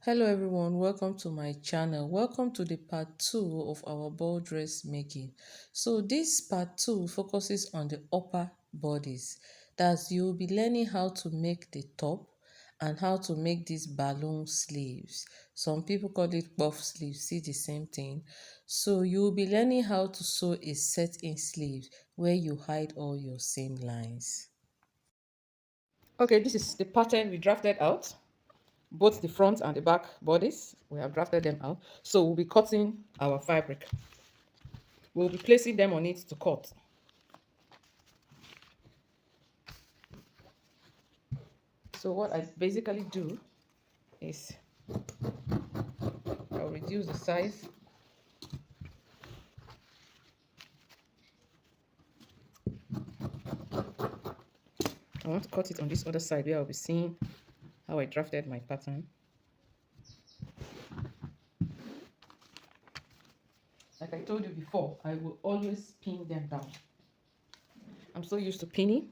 Hello everyone, welcome to my channel. Welcome to the part 2 of our ball dress making. So this part 2 focuses on the upper bodies. That's you'll be learning how to make the top and how to make these balloon sleeves. Some people call it puff sleeves, see the same thing. So you'll be learning how to sew a set-in sleeve where you hide all your seam lines. Okay, this is the pattern we drafted out. Both the front and the back bodies. We have drafted them out. So we'll be cutting our fabric. We'll be placing them on it to cut. So what I basically do is I'll reduce the size. I want to cut it on this other side where I'll be seeing how I drafted my pattern. Like I told you before, I will always pin them down. I'm so used to pinning.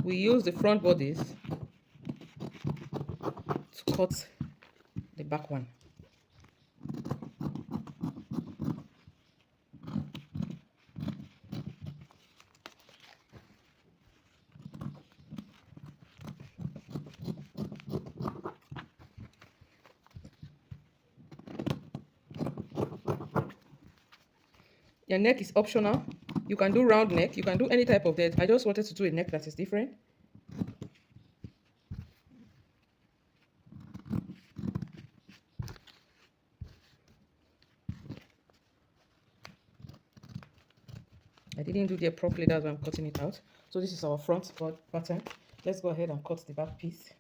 We use the front bodies to cut the back one. Your neck is optional. You can do round neck. You can do any type of neck. I just wanted to do a neck that is different. I didn't do that properly, that's why I'm cutting it out. So this is our front pattern. Let's go ahead and cut the back piece.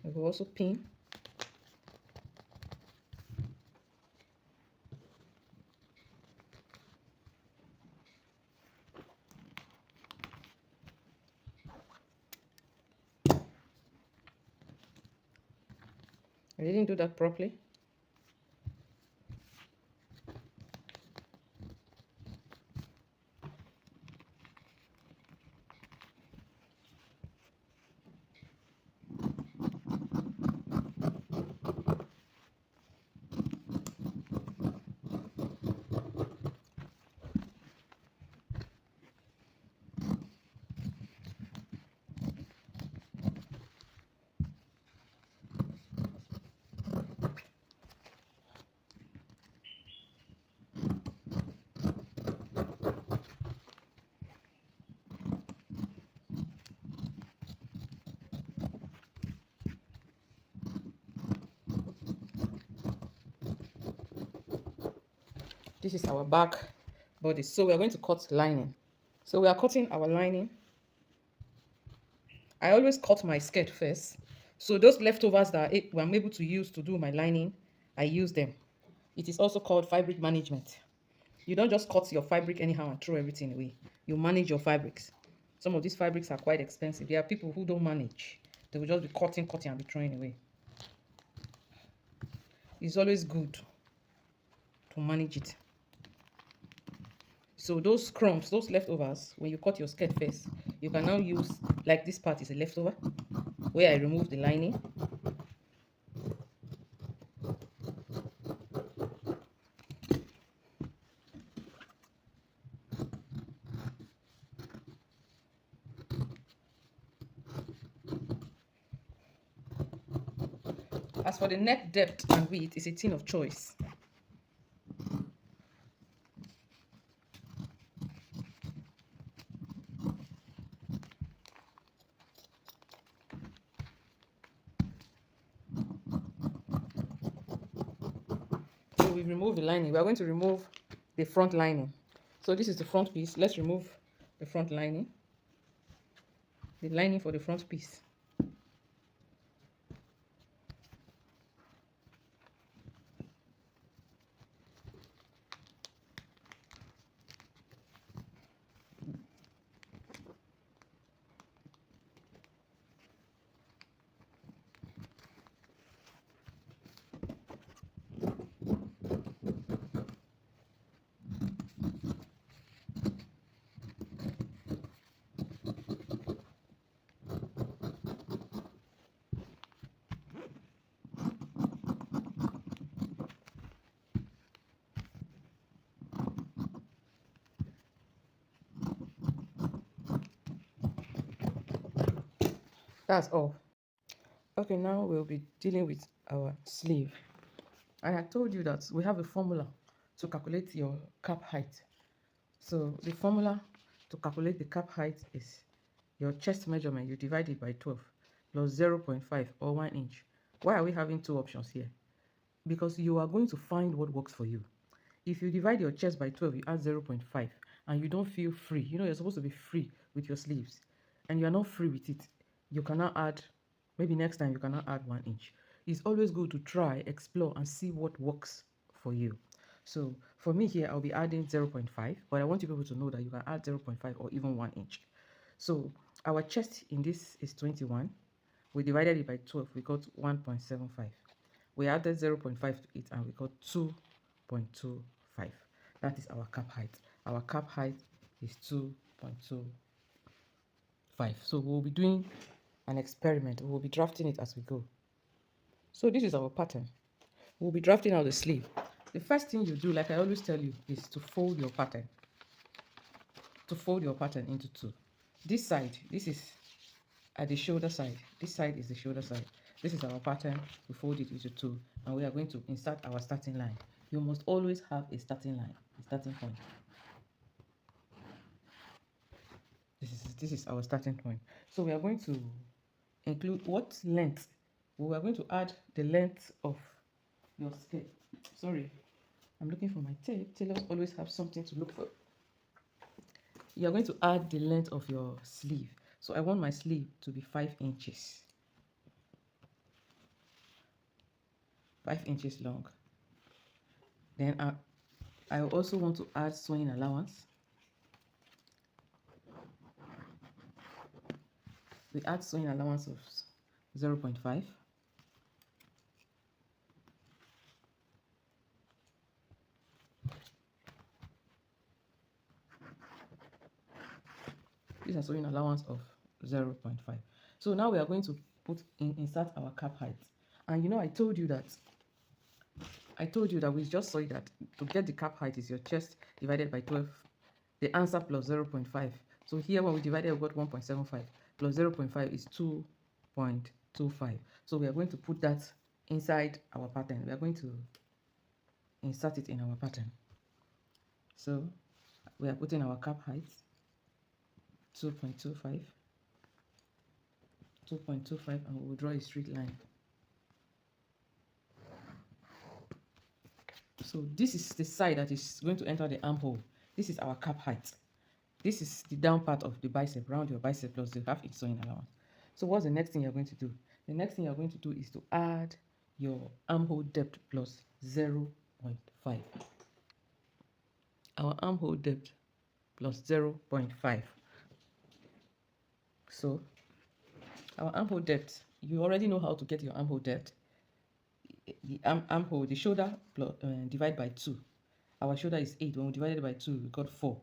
I will also pin. I didn't do that properly. This is our back body. So we are going to cut lining. So we are cutting our lining. I always cut my skirt first. So those leftovers that I'm able to use to do my lining, I use them. It is also called fabric management. You don't just cut your fabric anyhow and throw everything away. You manage your fabrics. Some of these fabrics are quite expensive. There are people who don't manage. They will just be cutting and be throwing away. It's always good to manage it. So those crumbs, those leftovers, when you cut your skirt first, you can now use, like this part is a leftover, where I remove the lining. As for the neck depth and width, it's a thing of choice. So we've removed the lining. We are going to remove the front lining. So this is the front piece. Let's remove the front lining. The lining for the front piece. That's all. Okay, now we'll be dealing with our sleeve. And I told you that we have a formula to calculate your cap height. So the formula to calculate the cap height is your chest measurement, you divide it by 12 plus 0.5 or 1 inch. Why are we having two options here? Because you are going to find what works for you. If you divide your chest by 12, you add 0.5 and you don't feel free. You know, you're supposed to be free with your sleeves and you're not free with it. You cannot add, maybe next time you cannot add 1 inch. It's always good to try, explore, and see what works for you. So for me here, I'll be adding 0.5, but I want you people to know that you can add 0.5 or even 1 inch. So our chest in this is 21. We divided it by 12, we got 1.75. We added 0.5 to it and we got 2.25. That is our cap height. Our cap height is 2.25. So we'll be doing an experiment. We'll be drafting it as we go. So this is our pattern. We'll be drafting out the sleeve. The first thing you do, like I always tell you, is to fold your pattern. To fold your pattern into two. This side, this is at the shoulder side. This side is the shoulder side. This is our pattern. We fold it into two, and we are going to insert our starting line. You must always have a starting line, a starting point. This is our starting point. So we are going to include what length. We are going to add the length of your skirt. Sorry, I'm looking for my tape. Tailors always have something to look for. You are going to add the length of your sleeve. So I want my sleeve to be 5 inches. 5 inches long. Then I also want to add sewing allowance. We add sewing allowance of 0.5. This is sewing allowance of 0.5. So now we are going to insert our cap height. And you know, I told you that we just saw that to get the cap height is your chest divided by 12, the answer plus 0.5. So here when we divided, we got 1.75 plus 0.5 is 2.25. So we are going to put that inside our pattern. We are going to insert it in our pattern. So we are putting our cap height 2.25, 2.25, and we will draw a straight line. So this is the side that is going to enter the armhole. This is our cap height. This is the down part of the bicep, round your bicep plus the half inch sewing allowance. So what's the next thing you're going to do? The next thing you're going to do is to add your armhole depth plus 0.5. Our armhole depth plus 0.5. So our armhole depth, you already know how to get your armhole depth. The armhole, the shoulder plus, divide by 2. Our shoulder is 8. When we divide it by 2, we got 4.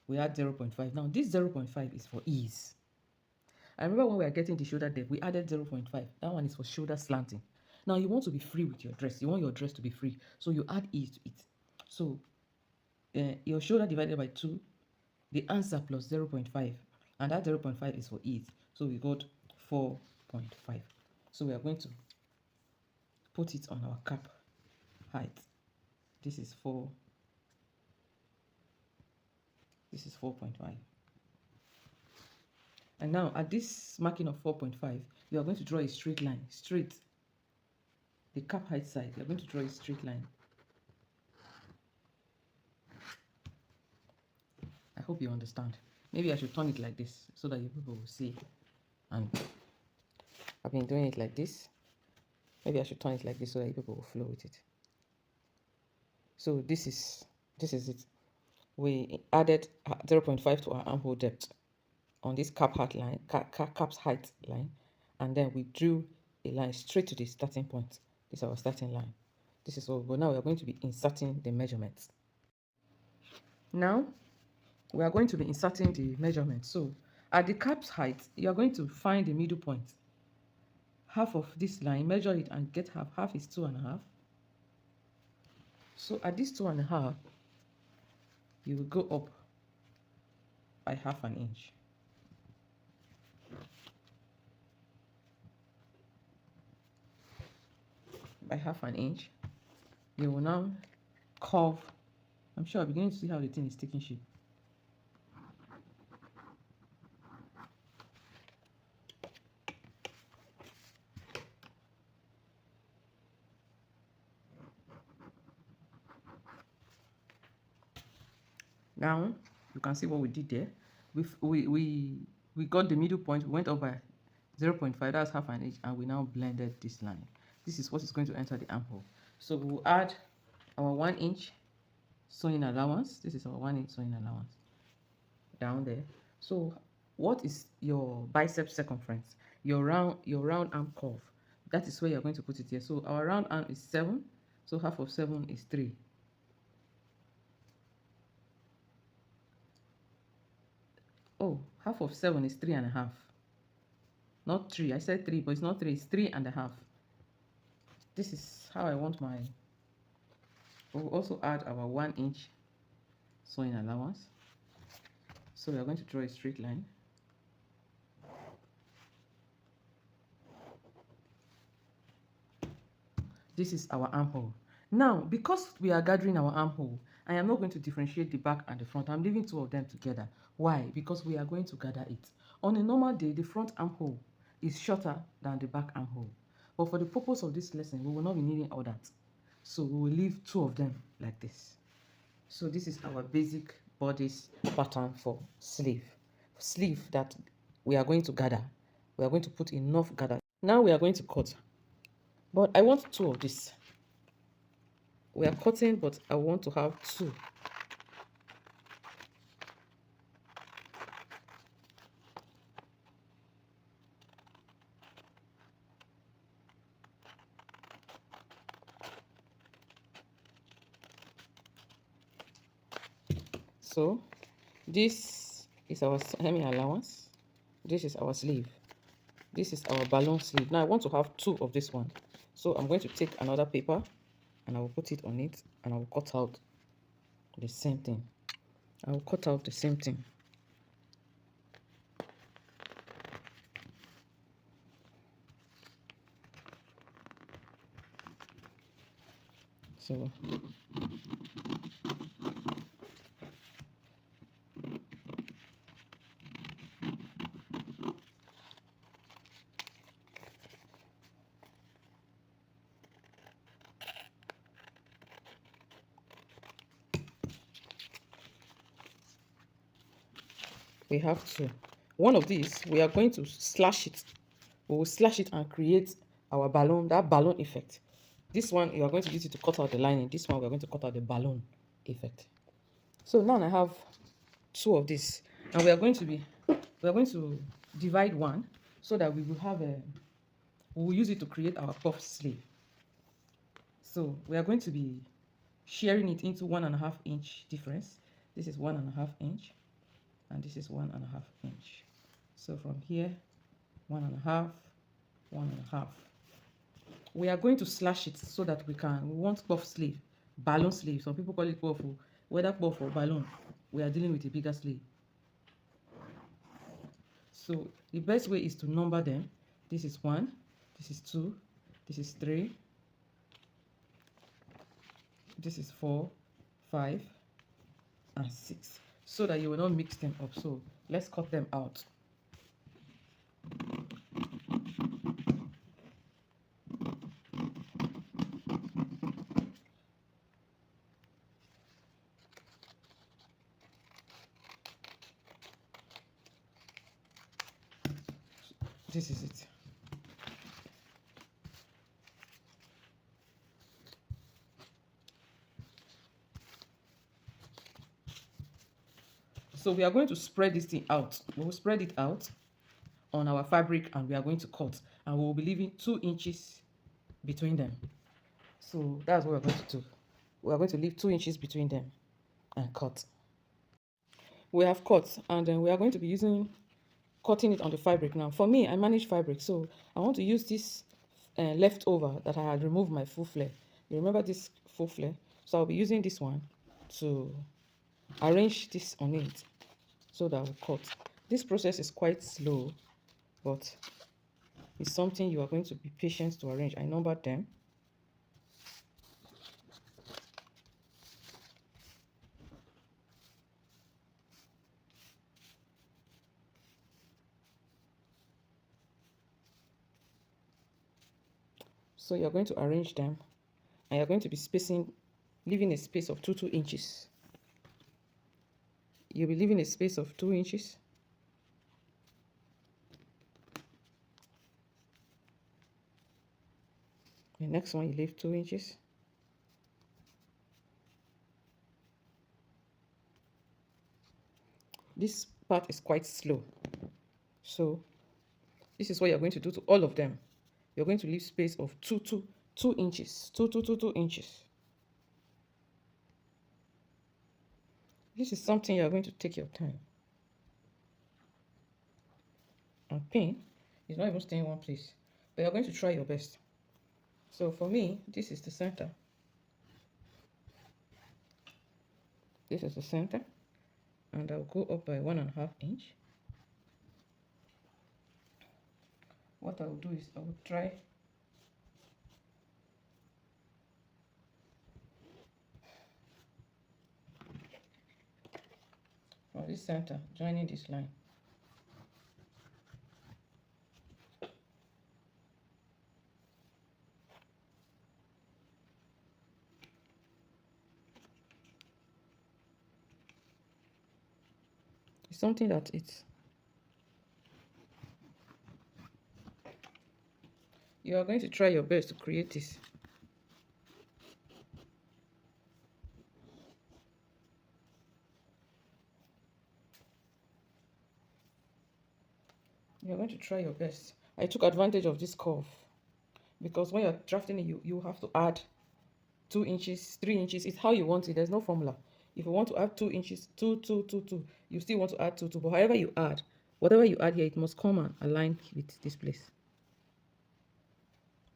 We add 0.5. Now this 0.5 is for ease. I remember when we were getting the shoulder depth, we added 0.5. That one is for shoulder slanting. Now you want to be free with your dress. You want your dress to be free. So you add ease to it. So your shoulder divided by 2, the answer plus 0.5. And that 0.5 is for ease. So we got 4.5. So we are going to put it on our cap height. This is 4. This is 4.5. And now at this marking of 4.5, you are going to draw a straight line, straight. The cap height side, you're going to draw a straight line. I hope you understand. Maybe I should turn it like this so that you people will see. And I've been doing it like this. Maybe I should turn it like this so that you people will flow with it. So this is it. We added 0.5 to our armhole depth on this cap height line, cap's height line, and then we drew a line straight to the starting point. This is our starting line. This is all. But now we are going to be inserting the measurements. Now we are going to be inserting the measurements. So at the cap's height, you are going to find the middle point. Half of this line, measure it and get half. Half is 2.5. So at this 2.5, you will go up by half an inch. by 1/2 inch. You will now curve. I'm sure I'm beginning to see how the thing is taking shape. Now you can see what we did there. We got the middle point. We went up by 0.5. That's 1/2 inch, and we now blended this line. This is what is going to enter the armhole. So we'll add our 1 inch sewing allowance. This is our 1 inch sewing allowance down there. So what is your bicep circumference? Your round arm curve. That is where you're going to put it here. So our round arm is 7. So 1/2 of 7 is 3. Oh, 1/2 of 7 is 3.5. Not 3. I said 3, but it's not 3. It's 3.5. This is how I want my. We'll also add our 1 inch sewing allowance. So we are going to draw a straight line. This is our armhole. Now, because we are gathering our armhole, I am not going to differentiate the back and the front. I'm leaving 2 of them together. Why? Because we are going to gather it. On a normal day, the front armhole is shorter than the back armhole. But for the purpose of this lesson, we will not be needing all that. So we will leave 2 of them like this. So this is our basic bodice pattern for sleeve. Sleeve that we are going to gather. We are going to put enough gather. Now we are going to cut. But I want 2 of this. We are cutting, but I want to have 2. So this is our hemming allowance. This is our sleeve. This is our balloon sleeve. Now I want to have 2 of this one. So I'm going to take another paper and I will put it on it and I will cut out the same thing. I will cut out the same thing. So we have to. One of these, we are going to slash it. We will slash it and create our balloon, that balloon effect. This one, you are going to use it to cut out the lining. This one, we are going to cut out the balloon effect. So now I have 2 of this, and we are going to divide one so that we will have a, we will use it to create our puff sleeve. So we are going to be sharing it into 1.5 inch difference. This is 1.5 inch, and this is 1.5 inch. So from here, 1.5, 1.5. We are going to slash it so that we want puff sleeve, balloon sleeve. Some people call it puff, whether puff or balloon. We are dealing with a bigger sleeve. So the best way is to number them. This is 1, this is 2, this is 3, this is 4, 5, and 6, so that you will not mix them up. So let's cut them out. This is it. So we are going to spread this thing out. We will spread it out on our fabric and we are going to cut. And we will be leaving 2 inches between them. So that's what we're going to do. We are going to leave 2 inches between them and cut. We have cut, and then we are going to be cutting it on the fabric now. For me, I manage fabric, so I want to use this leftover that I had removed my full flare. You remember this full flare? So I'll be using this one to arrange this on it so that we'll cut. This process is quite slow, but it's something you are going to be patient to arrange. I numbered them. So you're going to arrange them, and you're going to be spacing, leaving a space of 2 inches. You'll be leaving a space of 2 inches. The next one, you leave 2 inches. This part is quite slow. So this is what you're going to do to all of them. You're going to leave space of 2 inches. 2 inches. This is something you're going to take your time. And pin is not even staying in one place, but you're going to try your best. So for me, this is the center. This is the center, and I'll go up by 1.5 inch. What I'll do is I will try from this center, joining this line. It's something that you are going to try your best to create this. You're going to try your best. I took advantage of this curve because when you're drafting it, you have to add 2 inches, 3 inches. It's how you want it. There's no formula. If you want to add 2 inches, 2, you still want to add 2. But however you add, whatever you add here, it must come and align with this place.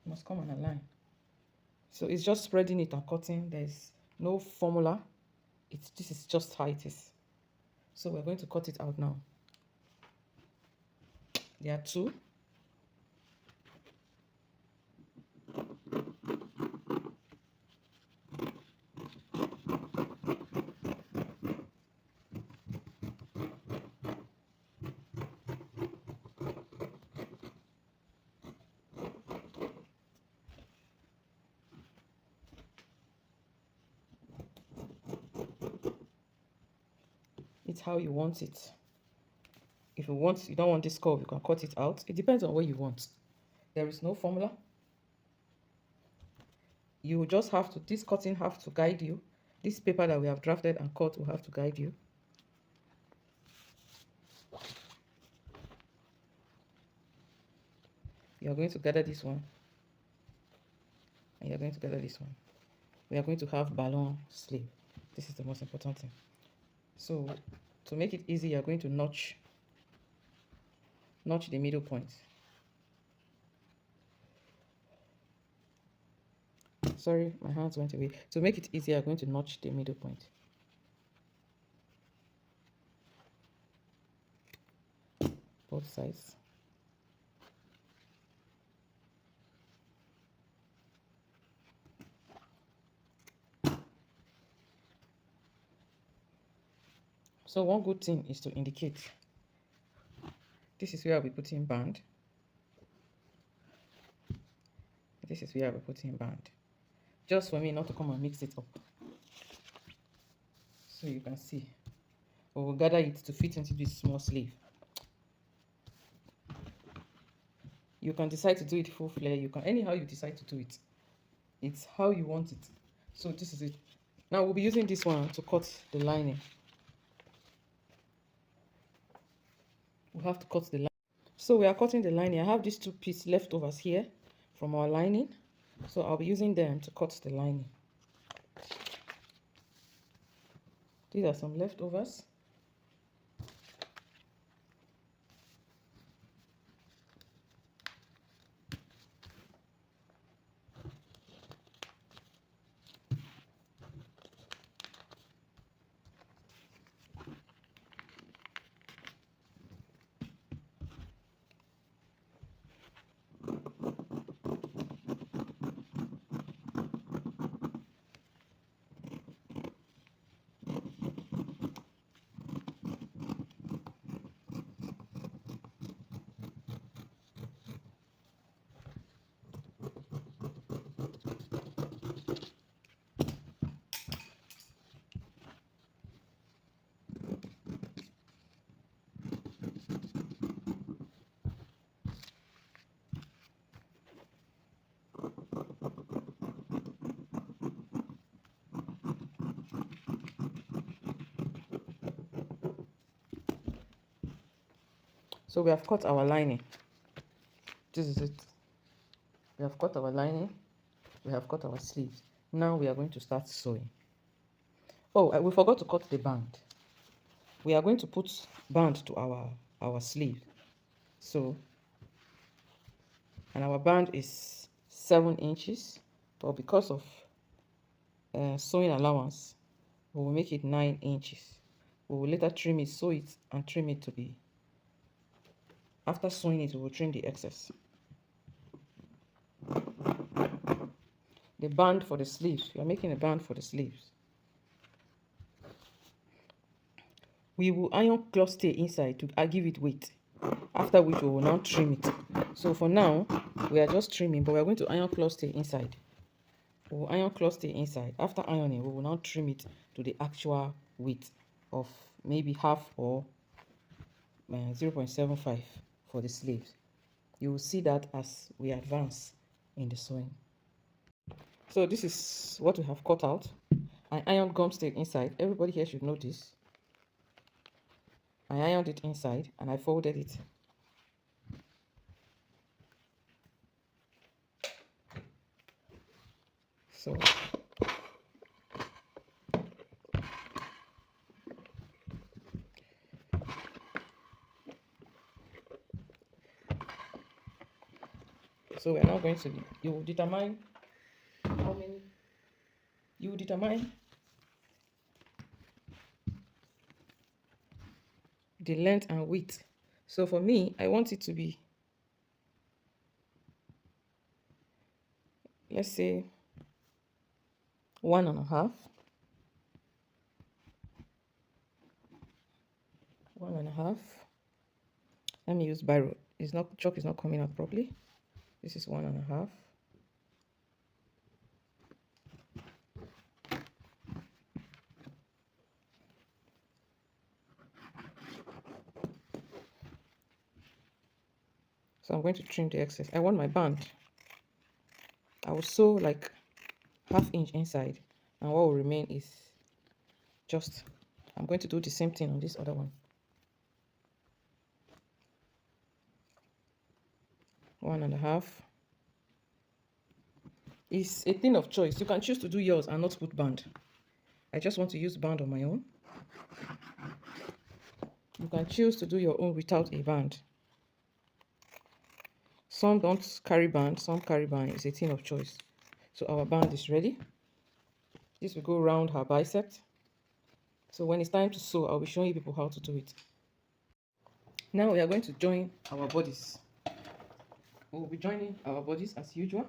It must come and align. So it's just spreading it and cutting. There's no formula. This is just how it is. So we're going to cut it out now. There are 2. It's how you want it. If you don't want this curve, you can cut it out. It depends on what you want. There is no formula. You just have to, this cutting have to guide you. This paper that we have drafted and cut will have to guide you. You're going to gather this one. And you're going to gather this one. We are going to have balloon sleeve. This is the most important thing. So to make it easy, you're going to notch the middle point. Sorry, my hands went away. To make it easier, I'm going to notch the middle point. Both sides. So one good thing is to indicate. This is where I'll be putting band. This is where I'll be putting band. Just for me not to come and mix it up. So you can see. We'll gather it to fit into this small sleeve. You can decide to do it full flare. You can, anyhow you decide to do it. It's how you want it. So this is it. Now we'll be using this one to cut the lining. We'll have to cut the lining. So we are cutting the lining. I have these 2 pieces leftovers here from our lining. So I'll be using them to cut the lining. These are some leftovers. So we have cut our lining. This is it. We have cut our lining. We have cut our sleeves. Now we are going to start sewing. Oh, we forgot to cut the band. We are going to put band to our sleeve. So, and our band is 7 inches, but because of sewing allowance, we will make it 9 inches. We will later trim it, sew it, and trim it to be. After sewing it, we will trim the excess. The band for the sleeves. We are making a band for the sleeves. We will iron cloth stay inside to give it weight. After which we will now trim it. So for now, we are just trimming, but we are going to iron cloth stay inside. We will iron cloth stay inside. After ironing, we will now trim it to the actual weight of maybe half or 0.75 for the sleeves. You will see that as we advance in the sewing. So this is what we have cut out. I ironed gum stay inside. Everybody here should know this. I ironed it inside and I folded it. So we're now going to, you will determine how many, you will determine the length and width. So for me, I want it to be, let's say, 1.5. 1.5. Let me use biro. It's not, chalk is not coming out properly. This is 1.5. So I'm going to trim the excess. I want my band. I will sew like 1/2 inch inside, and what will remain is just, I'm going to do the same thing on this other one. 1.5. It's a thing of choice. You can choose to do yours and not put band. I just want to use band on my own. You can choose to do your own without a band. Some don't carry band, some carry band. It's a thing of choice. So our band is ready. This will go around her bicep. So when it's time to sew, I'll be showing you people how to do it. Now we are going to join our bodies. We'll be joining our bodies as usual,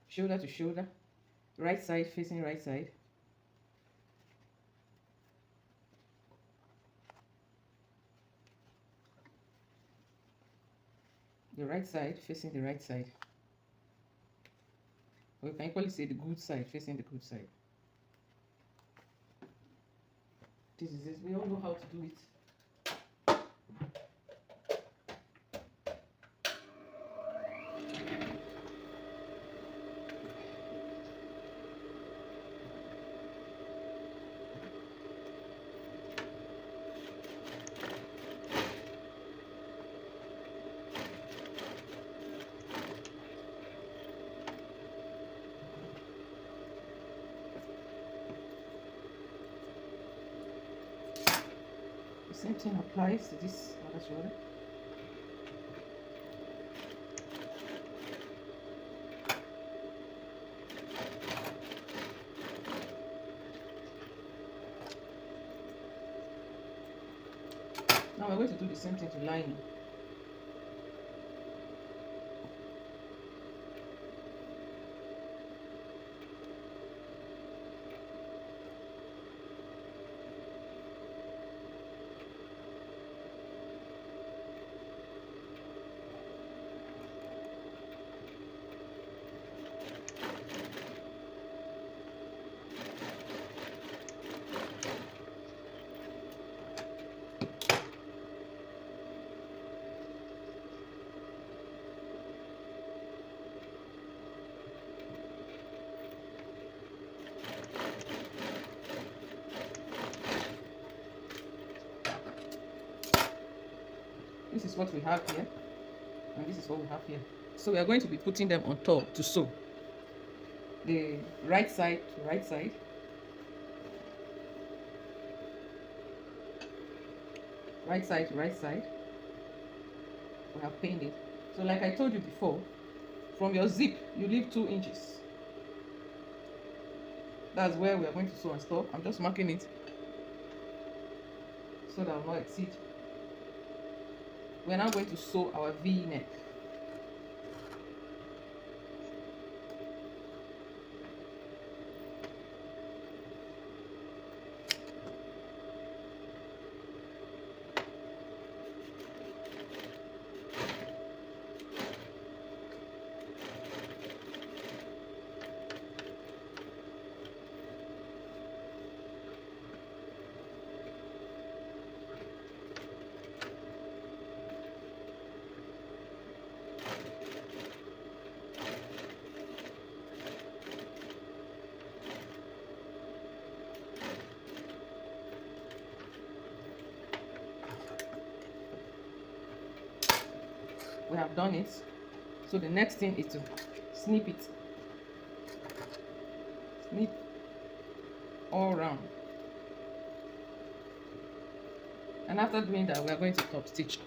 shoulder to shoulder, right side facing right side. The right side facing the right side. Or you can equally say the good side facing the good side. This is it. We all know how to do it. The same thing applies to this other shoulder. Now we're going to do the same thing to lining. This is what we have here, and this is what we have here. So we are going to be putting them on top to sew. The right side to right side, right side to right side. We have pinned it. So like I told you before, from your zip, you leave 2 inches. That's where we are going to sew and stop. I'm just marking it so that I will not exceed. We are now going to sew our V neck. We have done it. So the next thing is to snip it. Snip all around. And after doing that, we are going to top stitch.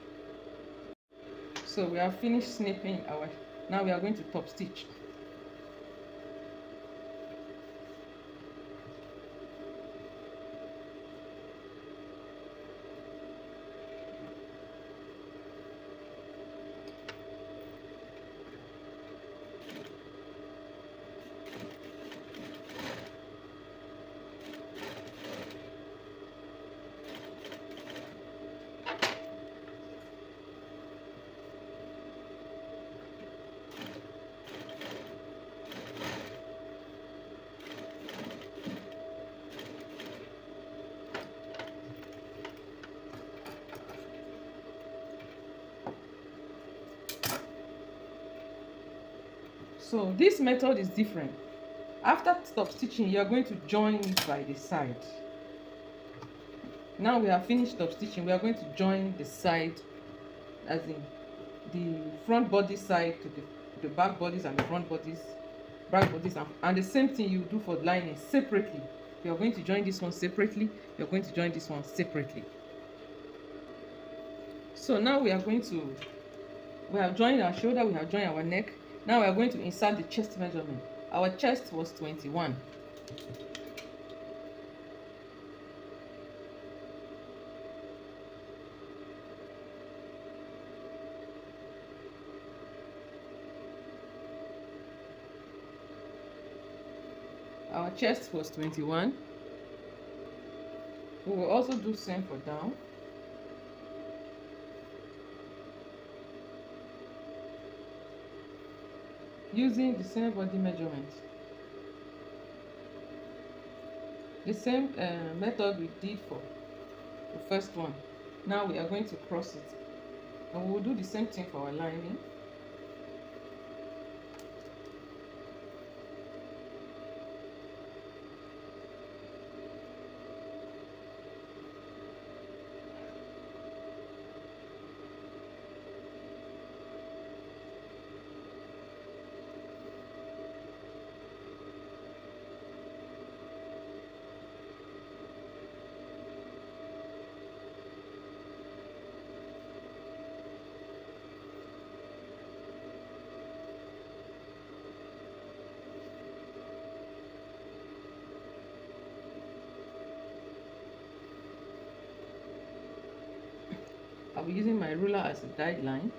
So we have finished snipping our, now we are going to top stitch. So this method is different. After stop stitching, you are going to join it by the side. Now we have finished stop stitching, we are going to join the side, as in the front body side to the back bodies and the front bodies, back bodies, and the same thing you do for lining separately. You are going to join this one separately, you are going to join this one separately. So now we are going to, we have joined our shoulder, we have joined our neck. Now we are going to insert the chest measurement. Our chest was 21. Our chest was 21. We will also do same for down. Using the same body measurement. The same method we did for the first one. Now we are going to cross it. And we will do the same thing for our lining. I'll be using my ruler as a guideline.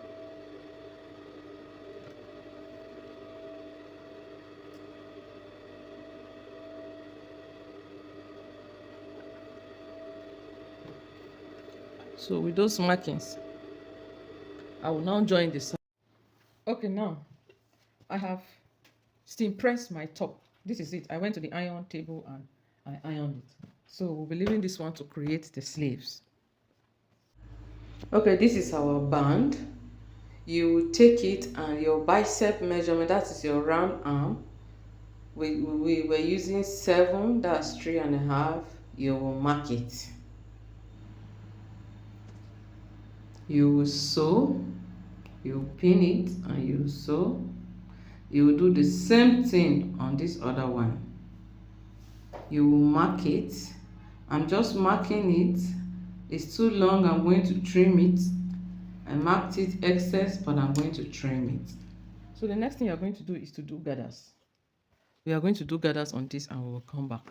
So with those markings, I will now join the side. Okay, now I have steam pressed my top. This is it. I went to the iron table and I ironed it. So we'll be leaving this one to create the sleeves. Okay, this is our band. You take it and your bicep measurement, that is your round arm. We were using 7, that's 3.5. You will mark it. You will sew, you pin it and you sew. You will do the same thing on this other one. You will mark it. I'm just marking it. It's too long, I'm going to trim it. I marked it excess, but I'm going to trim it. So the next thing you're going to do is to do gathers. We are going to do gathers on this and we will come back.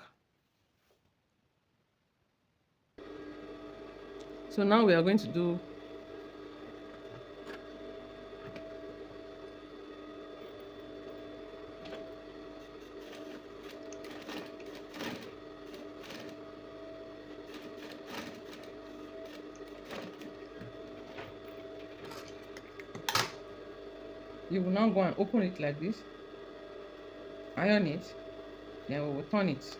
So now we are going to do you will now go and open it like this, iron it, then we will turn it.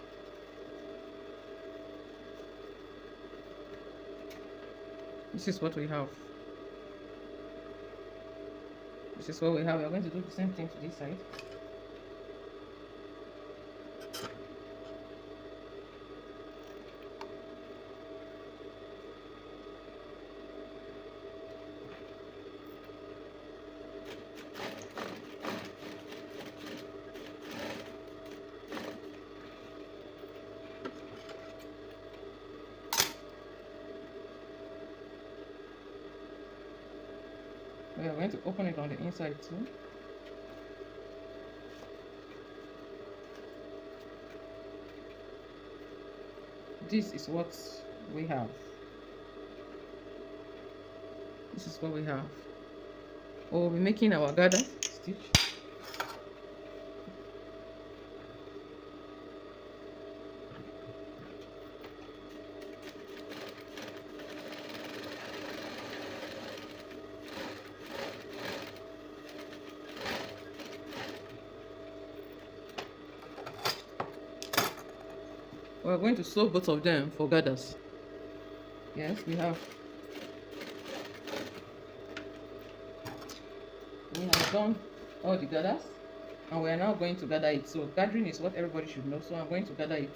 This is what we have. This is what we have. We are going to do the same thing to this side. We are going to open it on the inside too. This is what we have. This is what we have. We'll be making our gather stitch. We're going to sew both of them for gathers. Yes, we have done all the gathers and we are now going to gather it. So gathering is what everybody should know. So I'm going to gather it.